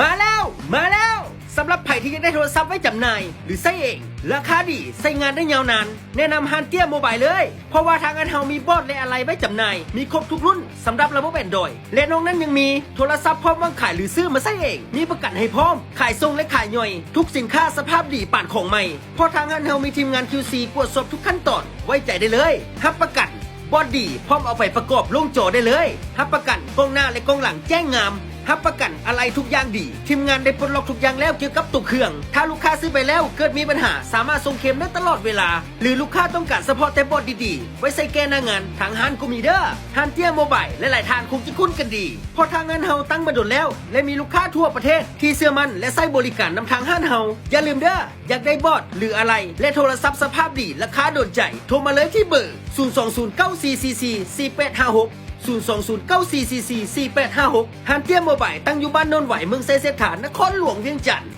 มาแล้วสำหรับไผ่ที่อยากได้โทรศัพท์ไว้จำหน่ายหรือใช้เองราคาดีใช้งานได้ยาวนานแนะนำฮันเตี้ยโมบายเลยเพราะว่าทางอันเฮามีบอร์ดและอะไรไว้จำหน่ายมีครบทุกรุ่นสำหรับระบบ Android และนอกนั้นยังมีโทรศัพท์พร้อมวางขายหรือซื้อมาใช้เองมีประกันให้พร้อมขายส่งและขายย่อยทุกสินค้าสภาพดีป่านของใหม่เพราะทางอันเฮามีทีมงาน QC ตรวจสอบทุกขั้นตอนไว้ใจได้เลยรับประกันบอร์ดดีพร้อมเอาไปประกอบลงจอได้เลยรับประกันกล้องหน้าและกล้องหลังแจ้งงามรับประกันอะไรทุกอย่างดีทีมงานได้ปลดล็อกทุกอย่างแล้วเกี่ยวกับตัวเครื่องถ้าลูกค้าซื้อไปแล้วเกิดมีปัญหาสามารถส่งเคลมได้ตลอดเวลาหรือลูกค้าต้องการเฉพาะแต่บอร์ดดีๆไว้ใส่แก้หน้างานทางฮันก็มีเด้อฮันเตี้ยโมบายและหลายทางคงจะคุ้นกันดีเพราะทางงานเฮาตั้งมาโดนแล้วและมีลูกค้าทั่วประเทศที่เชื่อมั่นและใช้บริการนำทางฮันเฮาอย่าลืมเด้ออยากได้บอร์ดหรืออะไรและโทรศัพท์สภาพดีราคาโดนใจโทรมาเลยที่เบอร์02094444856 02094444856ฮันเตี้ยโมบายตั้งอยู่บ้านโนนไหวเมืองไซเซฐานนครหลวงเวียงจันทร์